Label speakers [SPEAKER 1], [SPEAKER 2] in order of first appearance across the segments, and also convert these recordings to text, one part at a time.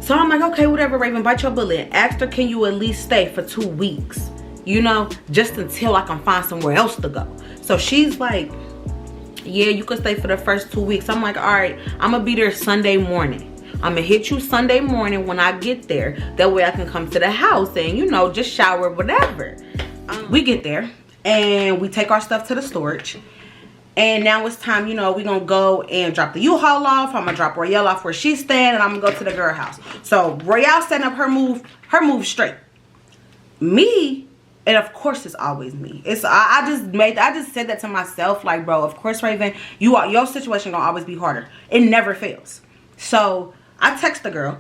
[SPEAKER 1] So I'm like, okay, whatever, Raven, bite your bullet. Asked her, can you at least stay for 2 weeks? You know, just until I can find somewhere else to go. So she's like, yeah, you can stay for the first 2 weeks. I'm like, all right, I'm gonna be there Sunday morning. I'm gonna hit you Sunday morning when I get there. That way I can come to the house and, you know, just shower, whatever. We get there and we take our stuff to the storage. And now it's time, you know, we gonna go and drop the U-Haul off. I'm gonna drop Royale off where she's staying, and I'm gonna go to the girl house. So Royale setting up her move straight. Me, and of course it's always me. I just said that to myself, like, bro, of course, Raven, your situation gonna always be harder. It never fails. So I text the girl.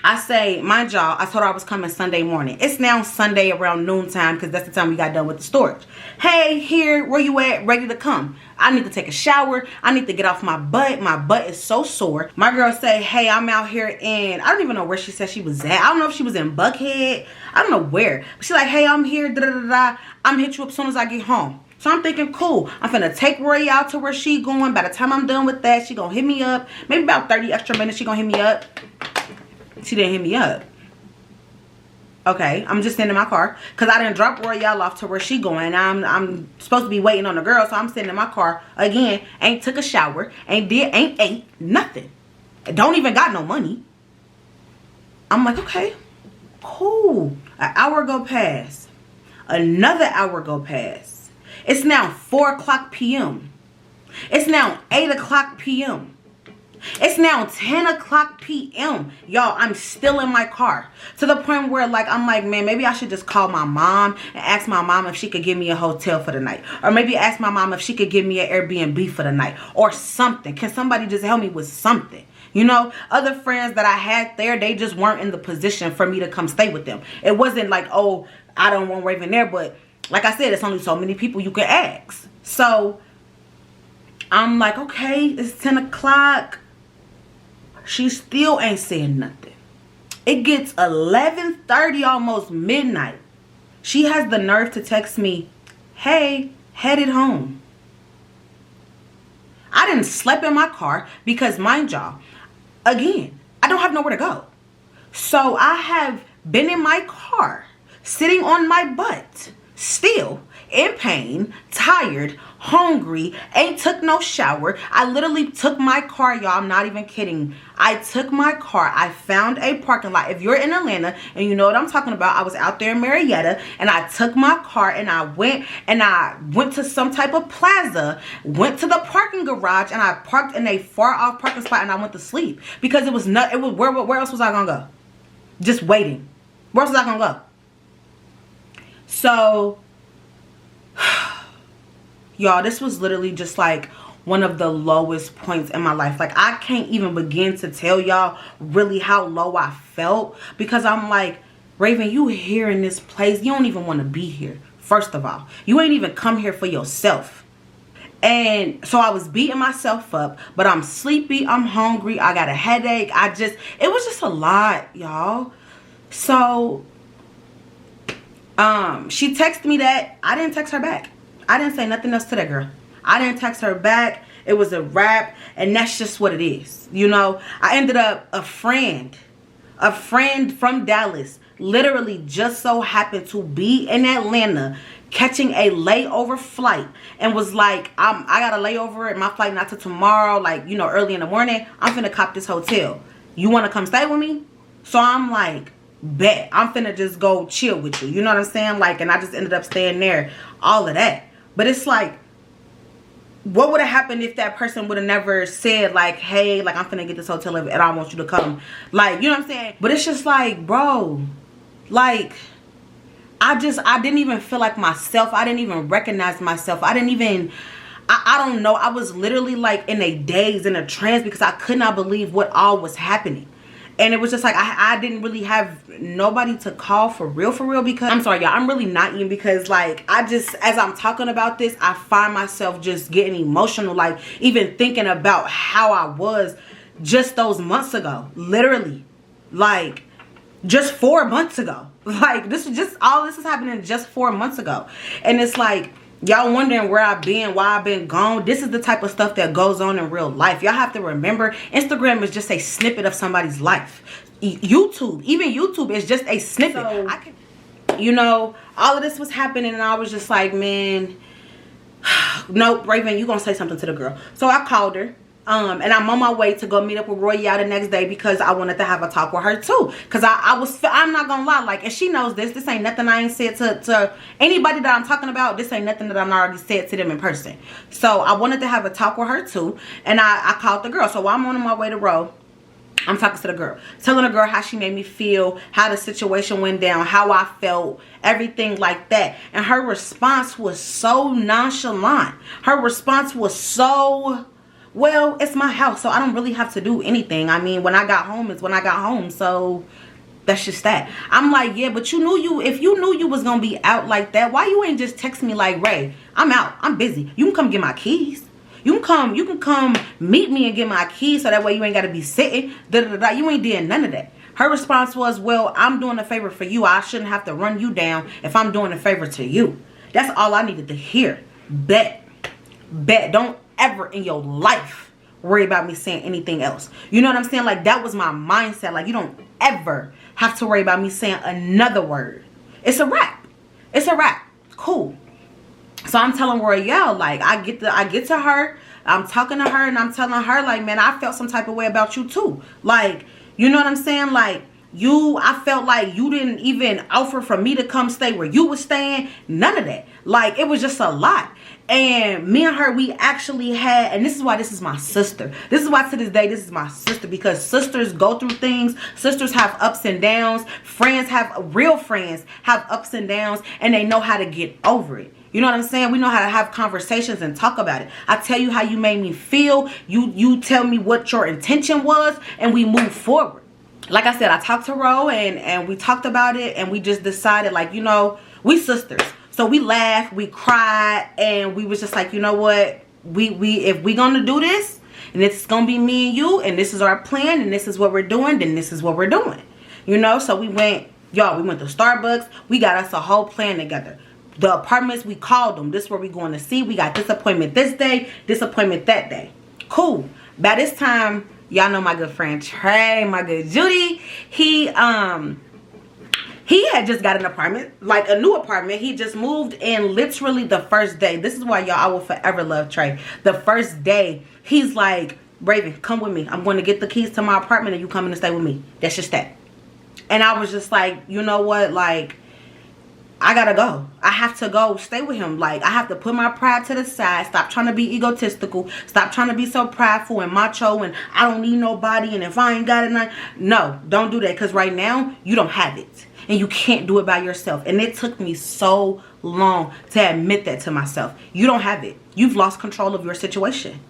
[SPEAKER 1] I say, mind y'all, I told her I was coming Sunday morning. It's now Sunday around noontime because that's the time we got done with the storage. Hey, here, where you at? Ready to come. I need to take a shower. I need to get off my butt. My butt is so sore. My girl say, hey, I'm out here in, I don't even know where she said she was at. I don't know if she was in Buckhead. I don't know where. But she's like, hey, I'm here, da-da-da-da. I'm hit you up as soon as I get home. So I'm thinking, cool, I'm finna take Royale to where she going. By the time I'm done with that, she gonna hit me up. Maybe about 30 extra minutes she gonna hit me up. She didn't hit me up. Okay, I'm just sitting in my car because I didn't drop Royale off to where she going. I'm supposed to be waiting on the girl, so I'm sitting in my car again. Ain't took a shower, ain't ate, nothing. Don't even got no money. I'm like, okay, cool. An hour go past. Another hour go past. It's now 4:00 p.m. It's now 8:00 p.m. It's now 10:00 p.m. Y'all, I'm still in my car. To the point where, like, I'm like, man, maybe I should just call my mom and ask my mom if she could give me a hotel for the night. Or maybe ask my mom if she could give me an Airbnb for the night. Or something. Can somebody just help me with something? You know, other friends that I had there, they just weren't in the position for me to come stay with them. It wasn't like, oh, I don't want Raven there. But like I said, it's only so many people you can ask. So I'm like, okay, it's 10 o'clock. She still ain't saying nothing. It gets 11:30, almost midnight. She has the nerve to text me, hey, headed home. I didn't sleep in my car because, mind y'all, again, I don't have nowhere to go. So I have been in my car, sitting on my butt, still in pain, tired, hungry, ain't took no shower. I literally took my car, y'all. I'm not even kidding. I took my car. I found a parking lot. If you're in Atlanta and you know what I'm talking about, I was out there in Marietta and I took my car and I went to some type of plaza, went to the parking garage, and I parked in a far off parking spot and I went to sleep because where else was I gonna go? Just waiting. Where else was I gonna go? So y'all, this was literally just like one of the lowest points in my life. Like, I can't even begin to tell y'all really how low I felt, because I'm like, Raven, you here in this place, you don't even want to be here. First of all, you ain't even come here for yourself. And so I was beating myself up, but I'm sleepy, I'm hungry, I got a headache. It was just a lot, y'all. So she texted me that. I didn't text her back. I didn't say nothing else to that girl. I didn't text her back. It was a wrap, and that's just what it is. You know, I ended up a friend from Dallas literally just so happened to be in Atlanta catching a layover flight and was like, I got a layover and my flight not till tomorrow, like, you know, early in the morning. I'm finna cop this hotel. You want to come stay with me? So I'm like, bet. I'm finna just go chill with you. You know what I'm saying? Like, and I just ended up staying there. All of that. But it's like, what would have happened if that person would have never said, like, hey, like, I'm finna get this hotel and I want you to come. Like, you know what I'm saying? But it's just like, bro, like, I didn't even feel like myself. I didn't even recognize myself. I don't know. I was literally like in a daze, in a trance, because I could not believe what all was happening. And it was just like, I didn't really have nobody to call for real, because I'm sorry, y'all, I'm really not eating, because like, as I'm talking about this, I find myself just getting emotional, like even thinking about how I was just those months ago, literally, like just 4 months ago. Like, all this is happening just 4 months ago. And it's like, Y'all wondering where I've been, why I've been gone. This is the type of stuff that goes on in real life. Y'all have to remember, Instagram is just a snippet of somebody's life. YouTube, even YouTube is just a snippet. So, you know, all of this was happening and I was just like, man, nope, Raven, you gonna say something to the girl. So I called her. And I'm on my way to go meet up with Royale the next day because I wanted to have a talk with her too. Because I'm not gonna lie, like, and she knows this ain't nothing I ain't said to anybody that I'm talking about. This ain't nothing that I've already said to them in person. So I wanted to have a talk with her too. And I called the girl. So while I'm on my way to Ro, I'm talking to the girl, telling the girl how she made me feel, how the situation went down, how I felt, everything like that. And her response was so nonchalant. Her response was so, well, it's my house, so I don't really have to do anything. I mean, when I got home is when I got home, so that's just that. I'm like, yeah, but if you knew you was gonna be out like that, why you ain't just text me like, Ray, I'm out, I'm busy, you can come get my keys. You can come meet me and get my keys so that way you ain't gotta be sitting. You ain't did none of that. Her response was, well, I'm doing a favor for you. I shouldn't have to run you down if I'm doing a favor to you. That's all I needed to hear. Bet. Don't ever in your life worry about me saying anything else. You know what I'm saying? Like, that was my mindset. Like, you don't ever have to worry about me saying another word. It's a wrap. It's a wrap. Cool. So I'm telling Royale, like, I get to her, I'm talking to her and I'm telling her, like, man, I felt some type of way about you too. Like, you know what I'm saying? Like, I felt like you didn't even offer for me to come stay where you was staying. None of that. Like, it was just a lot. And me and her, we actually had, and this is why this is my sister. This is why to this day, this is my sister, because sisters go through things. Sisters have ups and downs. Real friends have ups and downs, and they know how to get over it. You know what I'm saying? We know how to have conversations and talk about it. I tell you how you made me feel. You tell me what your intention was, and we move forward. Like I said, I talked to Ro, and we talked about it, and we just decided, like, you know, we sisters. So we laughed, we cried, and we was just like, you know what? If we gonna do this, and it's gonna be me and you, and this is our plan, and this is what we're doing, then this is what we're doing. You know, so we went to Starbucks. We got us a whole plan together. The apartments, we called them. This is where we going to see. We got this appointment this day, this appointment that day. Cool. By this time, y'all know my good friend Trey, my good Judy. He had just got an apartment, like a new apartment. He just moved in literally the first day. This is why, y'all, I will forever love Trey. The first day, he's like, Raven, come with me. I'm going to get the keys to my apartment and you coming to stay with me. That's just that. And I was just like, you know what? Like, I gotta go. I have to go stay with him. Like, I have to put my pride to the side. Stop trying to be egotistical. Stop trying to be so prideful and macho and I don't need nobody and if I ain't got it, no, don't do that. Because right now, you don't have it. And you can't do it by yourself. And it took me so long to admit that to myself. You don't have it. You've lost control of your situation.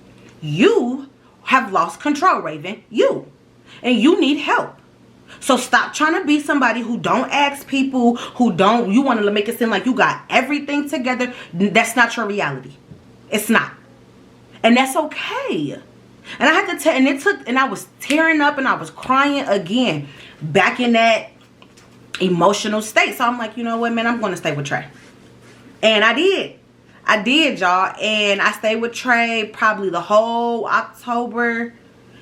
[SPEAKER 1] You have lost control, Raven. You. And you need help. So stop trying to be somebody who don't ask people, you want to make it seem like you got everything together. That's not your reality. It's not. And that's okay. And I had to tell, and I was tearing up and I was crying again, back in that emotional state. So I'm like, you know what, man, I'm going to stay with Trey. And I did, y'all. And I stayed with Trey probably the whole October.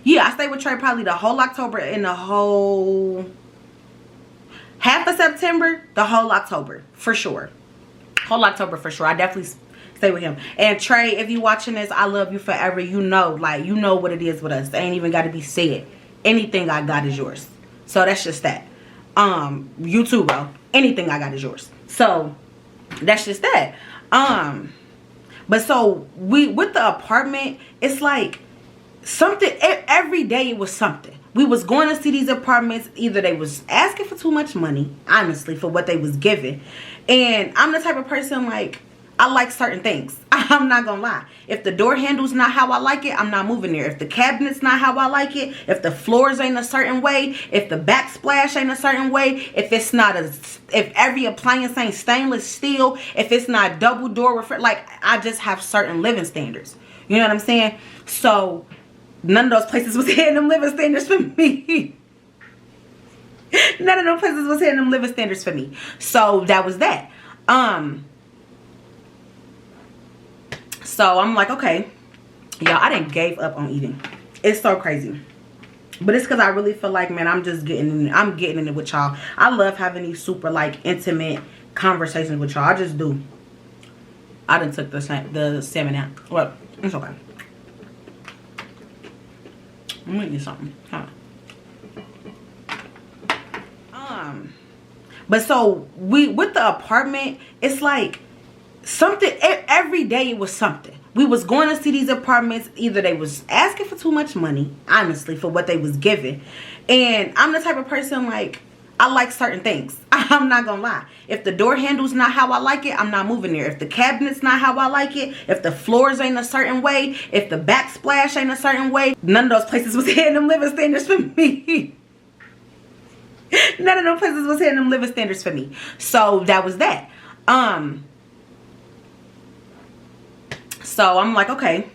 [SPEAKER 1] Yeah, I stayed with Trey probably the whole October and the whole half of September, the whole October for sure. Whole October for sure. I definitely stay with him. And Trey, if you watching this, I love you forever. You know, like, you know what it is with us. It ain't even got to be said. Anything I got is yours. So that's just that. You too, bro. Anything I got is yours. So that's just that. But so with the apartment, it's like something every day. It was something. We was going to see these apartments. Either they was asking for too much money, honestly, for what they was giving. And I'm the type of person, like, I like certain things. I'm not gonna lie. If the door handle's not how I like it, I'm not moving there. If the cabinet's not how I like it, if the floors ain't a certain way, if the backsplash ain't a certain way, if every appliance ain't stainless steel, if it's not double door, like, I just have certain living standards. You know what I'm saying? So none of those places was hitting them living standards for me. None of those places was hitting them living standards for me. So that was that. So I'm like, okay, y'all, I didn't gave up on eating. It's so crazy. But it's because I really feel like, man, I'm getting in it with y'all. I love having these super like intimate conversations with y'all. I just do. I done took the salmon out. Well, it's okay. I'm gonna eat something. Huh. But so with the apartment, it's like something every day. It was something. We was going to see these apartments. Either they was asking for too much money, honestly, for what they was giving. And I'm the type of person, like, I like certain things. I'm not gonna lie. If the door handle's not how I like it, I'm not moving there. If the cabinet's not how I like it, if the floors ain't a certain way, if the backsplash ain't a certain way, none of those places was hitting them living standards for me. None of those places was hitting them living standards for me. So that was that. So I'm like, okay,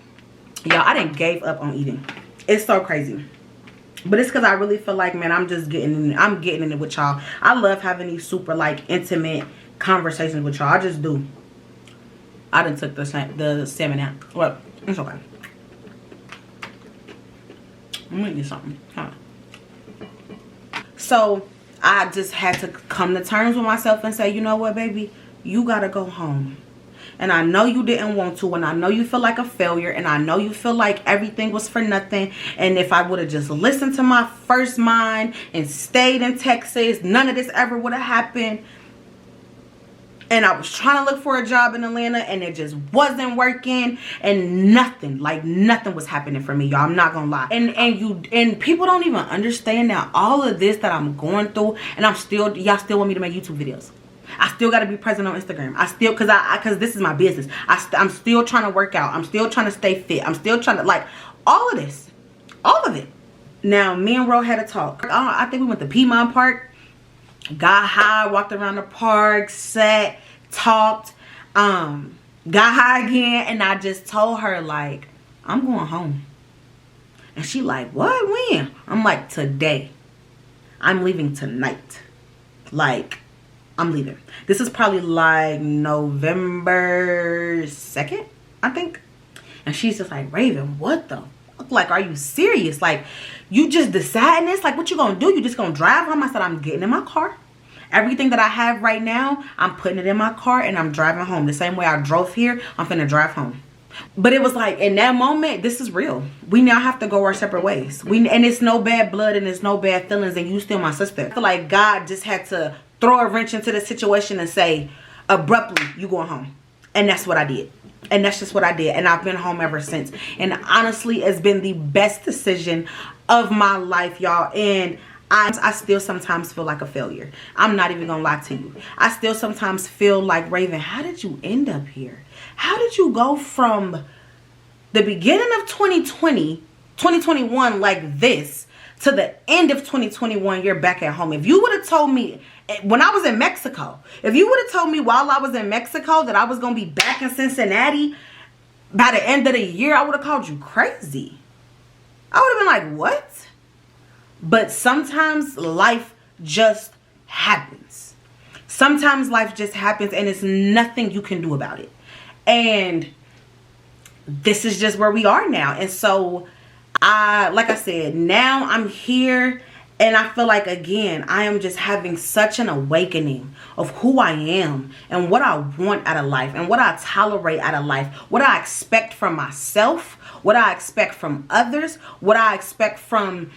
[SPEAKER 1] y'all, I didn't gave up on eating. It's so crazy. But it's because I really feel like, man, I'm getting in it with y'all. I love having these super like intimate conversations with y'all. I just do. I done took the salmon out. Well, it's okay. I'm gonna eat something. Huh. So I just had to come to terms with myself and say, you know what, baby, you gotta go home. And I know you didn't want to, and I know you feel like a failure, and I know you feel like everything was for nothing. And if I would have just listened to my first mind and stayed in Texas, none of this ever would have happened. And I was trying to look for a job in Atlanta, and it just wasn't working, and nothing was happening for me, y'all. I'm not gonna lie. And people don't even understand that all of this that I'm going through, and y'all still want me to make YouTube videos. I still got to be present on Instagram. Because this is my business. I'm still trying to work out. I'm still trying to stay fit. I'm still trying to, like, all of this. All of it. Now, me and Ro had a talk. I think we went to Piedmont Park. Got high, walked around the park, sat, talked, got high again. And I just told her, like, I'm going home. And she like, what? When? I'm like, today. I'm leaving tonight. Like, I'm leaving. This is probably like November 2nd, I think. And she's just like, Raven, what the fuck? Like, are you serious? Like, you just deciding this? Like, what you gonna do? You just gonna drive home? I said, I'm getting in my car. Everything that I have right now, I'm putting it in my car and I'm driving home. The same way I drove here, I'm finna drive home. But it was like, in that moment, this is real. We now have to go our separate ways. And it's no bad blood and it's no bad feelings, and you still my sister. I feel like God just had to throw a wrench into the situation and say, abruptly, you going home. And that's what I did. And that's just what I did. And I've been home ever since. And honestly, it's been the best decision of my life, y'all. And I still sometimes feel like a failure. I'm not even gonna lie to you. I still sometimes feel like, Raven, how did you end up here? How did you go from the beginning of 2021 like this to the end of 2021, you're back at home? If you would have told me when I was in Mexico, if you would have told me while I was in Mexico that I was going to be back in Cincinnati by the end of the year, I would have called you crazy. I would have been like, what? But sometimes life just happens. Sometimes life just happens and it's nothing you can do about it. And this is just where we are now. And so like I said, now I'm here, and I feel like, again, I am just having such an awakening of who I am and what I want out of life and what I tolerate out of life, what I expect from myself, what I expect from others, what I expect from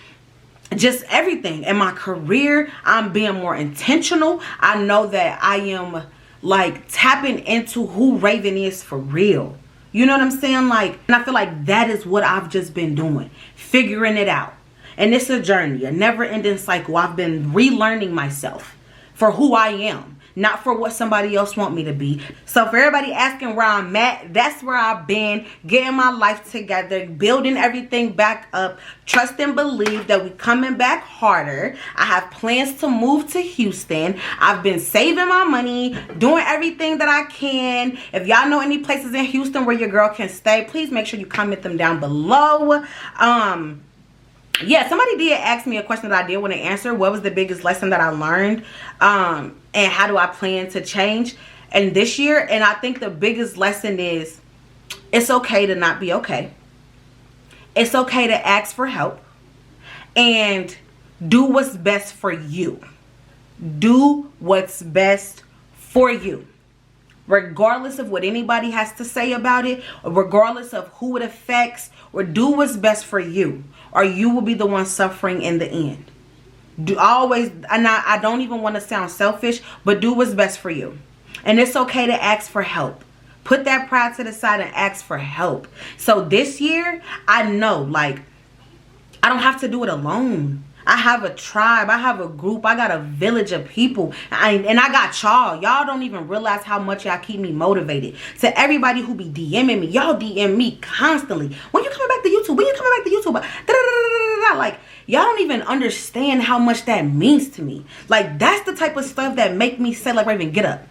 [SPEAKER 1] just everything. In my career, I'm being more intentional. I know that I am like tapping into who Raven is for real. You know what I'm saying? Like, and I feel like that is what I've just been doing, figuring it out. And it's a journey, a never-ending cycle. I've been relearning myself for who I am, not for what somebody else want me to be. So for everybody asking where I'm at, that's where I've been, getting my life together, building everything back up, trust and believe that we coming back harder. I have plans to move to Houston. I've been saving my money, doing everything that I can. If y'all know any places in Houston where your girl can stay, please make sure you comment them down below. Yeah, somebody did ask me a question that I did want to answer. What was the biggest lesson that I learned? And how do I plan to change in this year? And I think the biggest lesson is It's okay to not be okay. It's okay to ask for help. And do what's best for you. Do what's best for you. Regardless of what anybody has to say about it, or regardless of who it affects, or do what's best for you, or you will be the one suffering in the end. Do always, and I don't even want to sound selfish, but do what's best for you. And it's okay to ask for help. Put that pride to the side and ask for help. So this year, I know, like, I don't have to do it alone. I have a tribe. I have a group. I got a village of people. And I got y'all. Y'all don't even realize how much y'all keep me motivated. To everybody who be DMing me. Y'all DM me constantly. When you coming back to YouTube? When you coming back to YouTube? Da-da-da-da-da-da. Like, y'all don't even understand how much that means to me. Like, that's the type of stuff that make me say, like, Raven, get up.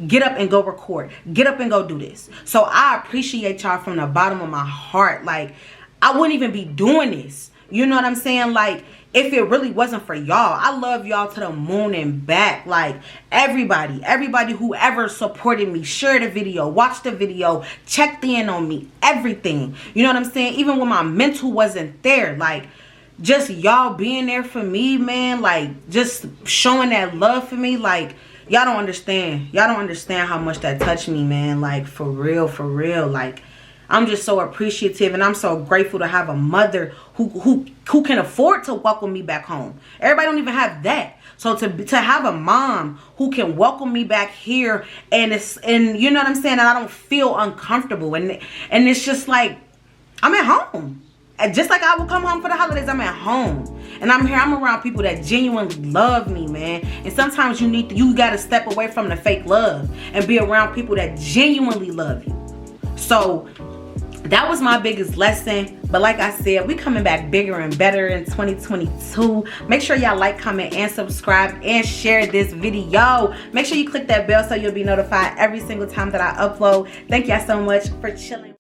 [SPEAKER 1] Get up and go record. Get up and go do this. So I appreciate y'all from the bottom of my heart. Like, I wouldn't even be doing this. You know what I'm saying? Like, if it really wasn't for y'all. I love y'all to the moon and back. Like, everybody who ever supported me, shared the video, watched the video, checked in on me, everything. You know what I'm saying? Even when my mental wasn't there, like, just y'all being there for me, man. Like, just showing that love for me. Like, y'all don't understand. Y'all don't understand how much that touched me, man. Like, for real, for real. Like, I'm just so appreciative, and I'm so grateful to have a mother who can afford to welcome me back home. Everybody don't even have that. So to have a mom who can welcome me back here, and you know what I'm saying, and I don't feel uncomfortable, and it's just like I'm at home. And just like I will come home for the holidays, I'm at home. And I'm here, I'm around people that genuinely love me, man. And sometimes you gotta step away from the fake love and be around people that genuinely love you. So that was my biggest lesson. But like I said, we coming back bigger and better in 2022. Make sure y'all like, comment, and subscribe, and share this video. Make sure you click that bell so you'll be notified every single time that I upload. Thank y'all so much for chilling.